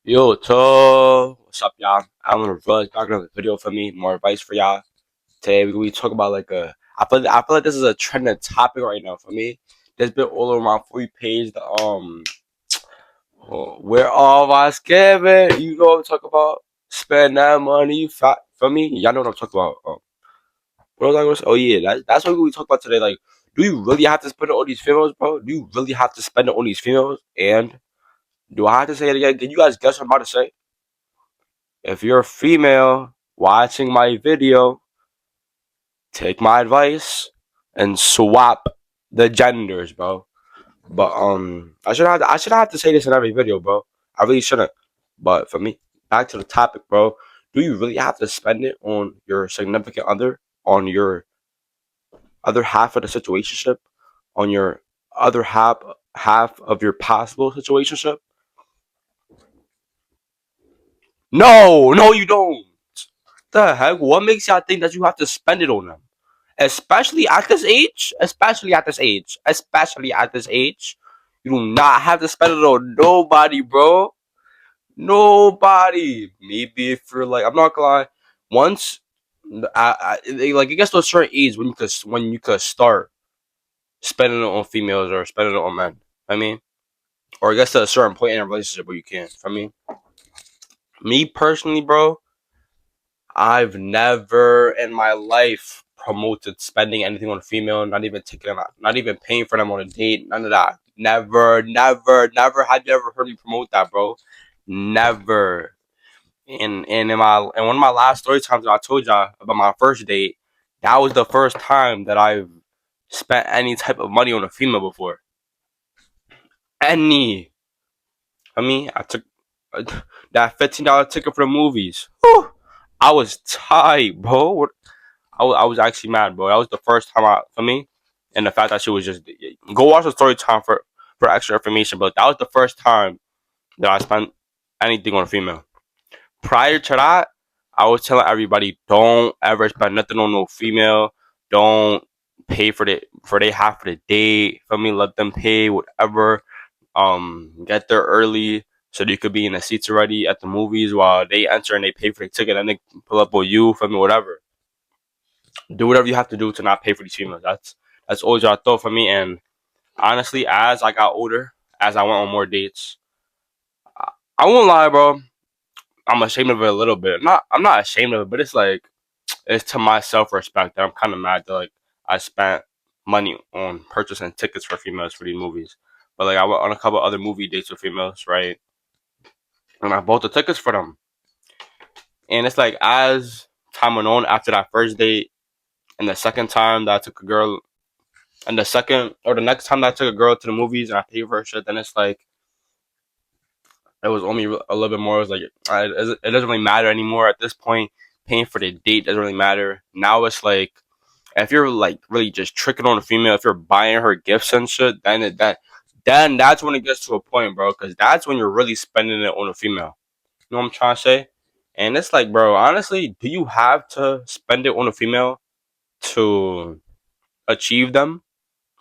Yo, to what's up, y'all? I'm gonna run back another video for me, more advice for y'all. Today we talk about like I feel like this is a trending topic right now for me. There's been all over my free page. Where all my scamming? You know what I'm talking about? Spend that money for me. Y'all know what I'm talking about. What was I gonna say? Oh yeah, that's what we talk about today. Like, do you really have to spend it on these females, bro? Do you really have to spend it on these females? And do I have to say it again? Can you guys guess what I'm about to say? If you're a female watching my video, take my advice and swap the genders, bro. But I should have to say this in every video, bro. I really shouldn't. But for me, back to the topic, bro. Do you really have to spend it on your significant other, on your other half of the situationship, on your other half of your possible situationship? No, no, you don't. The heck? What makes y'all think that you have to spend it on them? Especially at this age, you do not have to spend it on nobody, bro. Nobody. Maybe if you're like, I'm not gonna lie, once, like it gets to a certain age when you could start spending it on females or spending it on men. I mean, or it gets to a certain point in a relationship where you can. I mean, me personally, bro, I've never in my life promoted spending anything on a female, not even taking them out, not even paying for them on a date, none of that. Never, never, never. Have you ever heard me promote that, bro? Never. And one of my last story times that I told y'all about my first date, that was the first time that I've spent any type of money on a female before. Any. I took uh, that $15 ticket for the movies. Whew, I was tight, bro. I was actually mad, bro. That was the first time for me, and the fact that she was just go watch the story time for extra information. But that was the first time that I spent anything on a female. Prior to that, I was telling everybody, don't ever spend nothing on no female. Don't pay for they half of the date. For me, let them pay whatever. Get there early so you could be in the seats already at the movies while they enter and they pay for the ticket and they pull up with you. For me, whatever, do whatever you have to do to not pay for these females. That's always what I thought for me. And honestly, as I got older, as I went on more dates, I won't lie, bro. I'm ashamed of it a little bit. I'm not ashamed of it, but it's like it's to my self respect that I'm kind of mad that like I spent money on purchasing tickets for females for these movies. But like I went on a couple other movie dates with females, right? And I bought the tickets for them. And it's like as time went on after that first date and the second time that I took a girl and the second or the next time that I took a girl to the movies and I paid for her shit, then it's like it was only a little bit more. It was like it doesn't really matter anymore at this point. Paying for the date doesn't really matter. Now it's like if you're like really just tricking on a female, if you're buying her gifts and shit, then that's when it gets to a point, bro. Because that's when you're really spending it on a female. You know what I'm trying to say? And it's like, bro, honestly, do you have to spend it on a female to achieve them?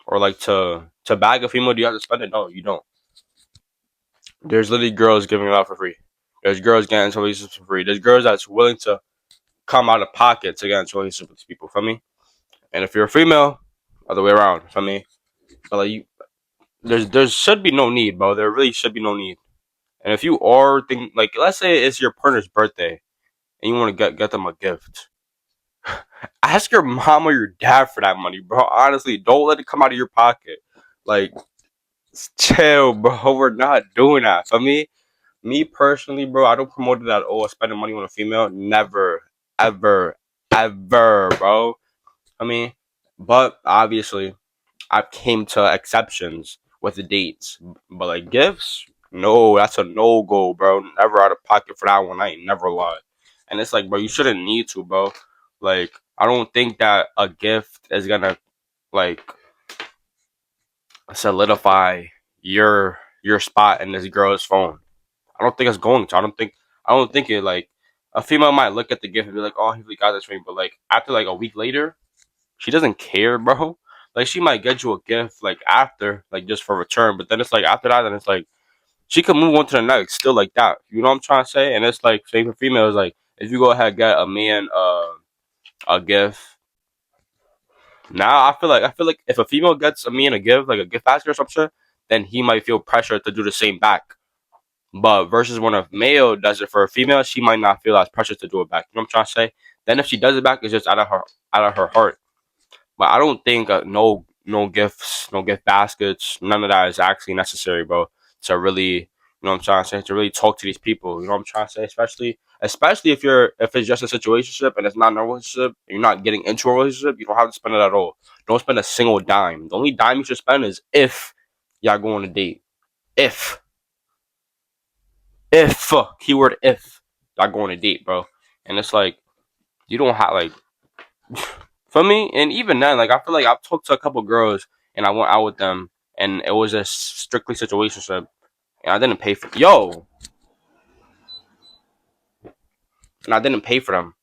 Or like to bag a female, do you have to spend it? No, you don't. There's literally girls giving it out for free. There's girls getting into relationships for free. There's girls that's willing to come out of pocket to get into relationships with these people. For me, and if you're a female, other way around. For me, but like there should be no need, bro. There really should be no need. And if you are thinking, like, let's say it's your partner's birthday and you want to get them a gift, ask your mom or your dad for that money, bro. Honestly, don't let it come out of your pocket. Like, chill, bro. We're not doing that. For me personally, bro, I don't promote it at all. Spending money on a female, never, ever, ever, bro. I mean, but obviously, I've came to exceptions with the dates. But like gifts, no, that's a no go, bro. Never out of pocket for that one. I ain't never lied. And it's like, bro, you shouldn't need to, bro. Like, I don't think that a gift is gonna like solidify your spot in this girl's phone. I don't think it's going to. I don't think it like a female might look at the gift and be like, "Oh, he really got this for me," but like after like a week later, she doesn't care, bro. Like she might get you a gift like after, like just for return, but then it's like after that, then it's like she could move on to the next still like that. You know what I'm trying to say? And it's like same for females. Like if you go ahead and get a man a gift. Now I feel like if a female gets a man a gift, like a gift basket or something, then he might feel pressure to do the same back. But versus when a male does it for a female, she might not feel as pressure to do it back. You know what I'm trying to say? Then if she does it back, it's just out of her heart. But I don't think no gifts, no gift baskets, none of that is actually necessary, bro. To really, you know what I'm trying to say, to really talk to these people. You know what I'm trying to say, especially if it's just a situationship and it's not a relationship, and you're not getting into a relationship, you don't have to spend it at all. Don't spend a single dime. The only dime you should spend is if y'all go on a date. If keyword if y'all go on a date, bro. And it's like you don't have like for me, and even then, like I feel like I've talked to a couple girls and I went out with them, and it was a strictly situationship, and I didn't pay for and I didn't pay for them.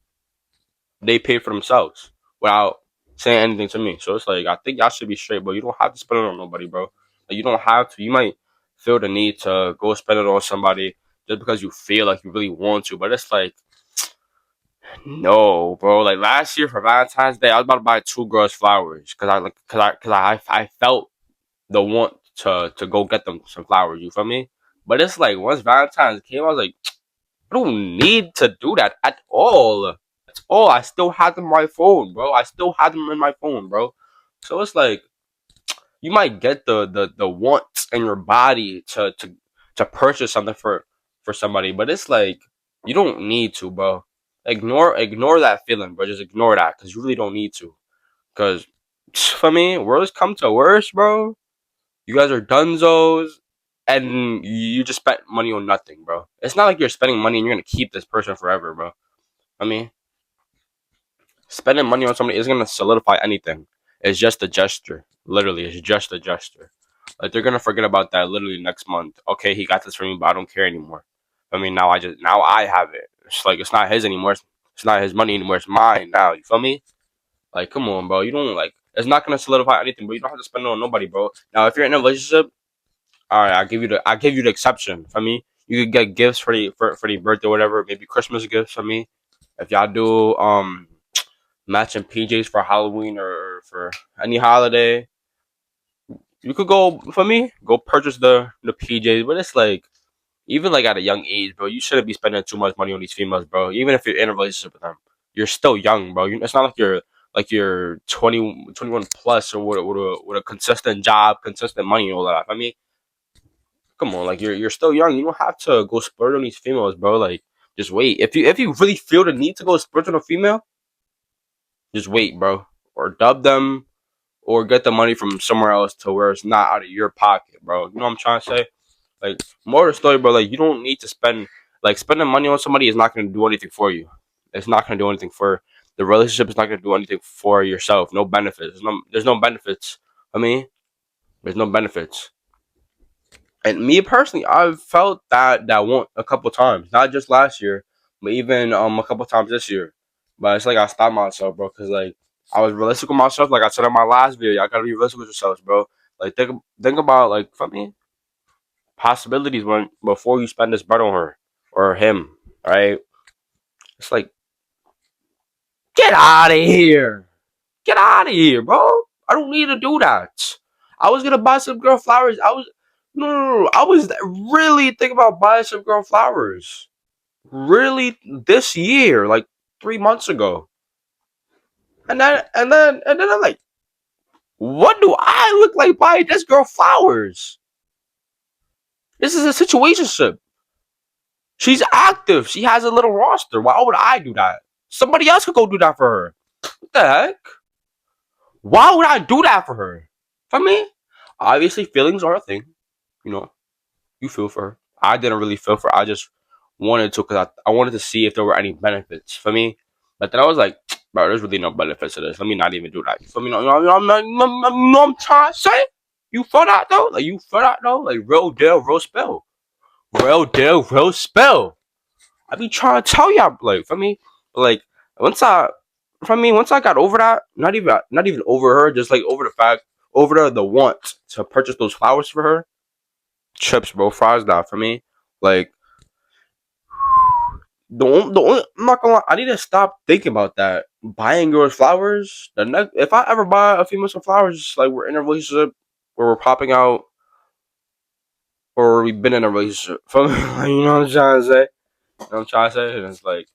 They paid for themselves without saying anything to me. So it's like I think y'all should be straight, but you don't have to spend it on nobody, bro. Like, you don't have to. You might feel the need to go spend it on somebody just because you feel like you really want to, but it's like no, bro. Like last year for Valentine's Day, I was about to buy two girls flowers because I felt the want to go get them some flowers. You feel me? But it's like once Valentine's came, I was like, I don't need to do that at all. That's all. I still had them on my phone, bro. I still had them in my phone, bro. So it's like you might get the wants in your body to purchase something for somebody, but it's like you don't need to, bro. Ignore that feeling, bro. Just ignore that because you really don't need to. Because for me, worst come to worst, bro. You guys are dunzos, and you just spent money on nothing, bro. It's not like you're spending money and you're gonna keep this person forever, bro. I mean, spending money on somebody isn't gonna solidify anything. It's just a gesture. Literally, it's just a gesture. Like they're gonna forget about that literally next month. Okay, he got this for me, but I don't care anymore. I mean, now I have it. It's like it's not his anymore. It's not his money anymore. It's mine now. You feel me? Like, come on, bro. You don't like. It's not gonna solidify anything, but you don't have to spend it on nobody, bro. Now, if you're in a relationship, all right, I give you the exception. For me, you could get gifts for the birthday, or whatever. Maybe Christmas gifts for me. If y'all do matching PJs for Halloween or for any holiday, you could go for me. Go purchase the PJs, but it's like even like at a young age, bro, you shouldn't be spending too much money on these females, bro. Even if you're in a relationship with them, you're still young, bro. It's not like you're 21 plus or with a consistent job, consistent money, and all that. I mean, come on, like you're still young. You don't have to go splurge on these females, bro. Like just wait. If you really feel the need to go splurge on a female, just wait, bro, or dub them, or get the money from somewhere else to where it's not out of your pocket, bro. You know what I'm trying to say? Like more of the story, bro. Like you don't need to spend like spending money on somebody is not going to do anything for you. It's not going to do anything for the relationship. Is not going to do anything for yourself. No benefits. There's no benefits. I mean, there's no benefits. And me personally, I've felt that want a couple times, not just last year, but even a couple times this year. But it's like I stopped myself, bro, because like I was realistic with myself. Like I said in my last video, I gotta be realistic with yourselves, bro. Like think about like for me possibilities when before you spend this bread on her or him, right? It's like get out of here, get out of here, bro. I don't need to do that. I was gonna buy some girl flowers. No. I was really thinking about buying some girl flowers. Really, this year, like 3 months ago, and then I'm like, what do I look like buying this girl flowers? This is a situationship. She's active. She has a little roster. Why would I do that? Somebody else could go do that for her. What the heck? Why would I do that for her? For me, obviously, feelings are a thing. You know, you feel for her. I didn't really feel for her. I just wanted to because I wanted to see if there were any benefits for me. But then I was like, bro, there's really no benefits to this. Let me not even do that. You feel me? I'm trying to say. You feel that though? Like you feel that though? Like real deal, real spell. Real deal, real spell. I be trying to tell y'all, like, for me, like, once I got over that, not even over her, just like over the fact, over the want to purchase those flowers for her. Chips, bro. Fries, not for me. Like the only, I'm not gonna lie, I need to stop thinking about that. Buying girls flowers. The next, if I ever buy a female some flowers, like we're in a relationship where we're popping out, or we've been in a relationship. You know what I'm trying to say? You know what I'm trying to say? And it's like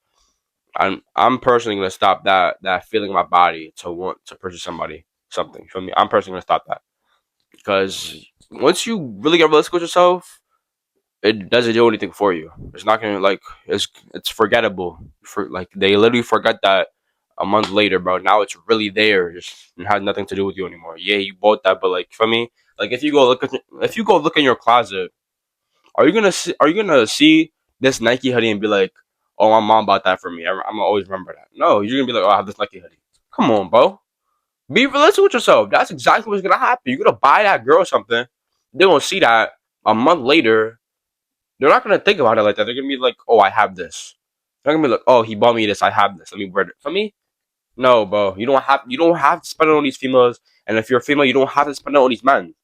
I'm personally gonna stop that feeling in my body to want to purchase something. For me, I'm personally gonna stop that because once you really get realistic with yourself, it doesn't do anything for you. It's not gonna like it's forgettable. For like they literally forget that a month later, bro. Now it's really there. Just it has nothing to do with you anymore. Yeah, you bought that, but like for me, like if you go look in your closet, are you gonna see this Nike hoodie and be like, oh, my mom bought that for me. I'm gonna always remember that. No, you're gonna be like, oh, I have this Nike hoodie. Come on, bro. Be realistic with yourself. That's exactly what's gonna happen. You're gonna buy that girl something. They're gonna see that a month later. They're not gonna think about it like that. They're gonna be like, "Oh, I have this." They're gonna be like, "Oh, he bought me this. I have this. Let me wear it." For me, no, bro. You don't have to spend it on these females. And if you're a female, you don't have to spend it on these men.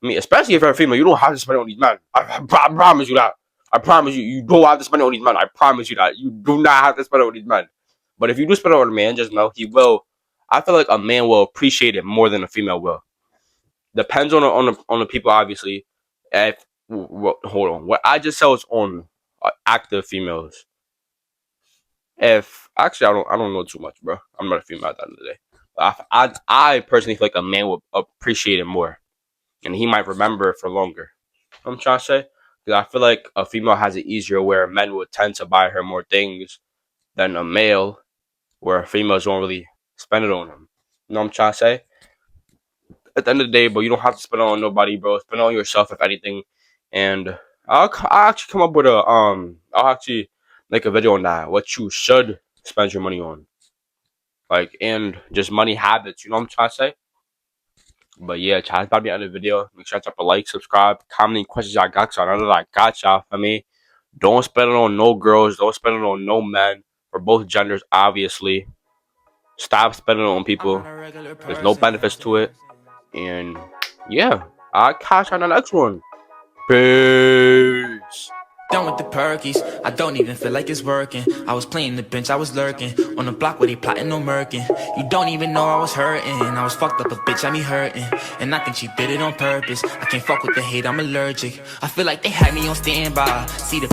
I mean, especially if you're a female, you don't have to spend it on these men. I promise you that. I promise you, you don't have to spend it on these men. I promise you that. You do not have to spend it on these men. But if you do spend it on a man, just know he will. I feel like a man will appreciate it more than a female will. Depends on the people, obviously. If hold on, what I just said was on active females. If actually, I don't know too much, bro. I'm not a female at the end of the day. I personally feel like a man will appreciate it more, and he might remember it for longer. I'm trying to say because I feel like a female has it easier where men would tend to buy her more things than a male, where females don't really spend it on them. You know what I'm trying to say? At the end of the day, bro, you don't have to spend it on nobody, bro. Spend it on yourself, if anything. And I'll actually come up with I'll actually make a video on that. What you should spend your money on, like, and just money habits. You know what I'm trying to say? But yeah, chat, about to be the end of the video. Make sure to drop a like, subscribe, comment any questions y'all got. So I know that I got y'all. For me, don't spend it on no girls. Don't spend it on no men for both genders. Obviously, stop spending it on people. There's no benefits to it. And yeah, I'll catch you on the next one. Peace. Done with the perkies, I don't even feel like it's working. I was playing the bench, I was lurking on the block where they plotting no murking. You don't even know I was hurting. I was fucked up, a bitch, I me hurting. And I think she did it on purpose. I can't fuck with the hate, I'm allergic. I feel like they had me on standby. See the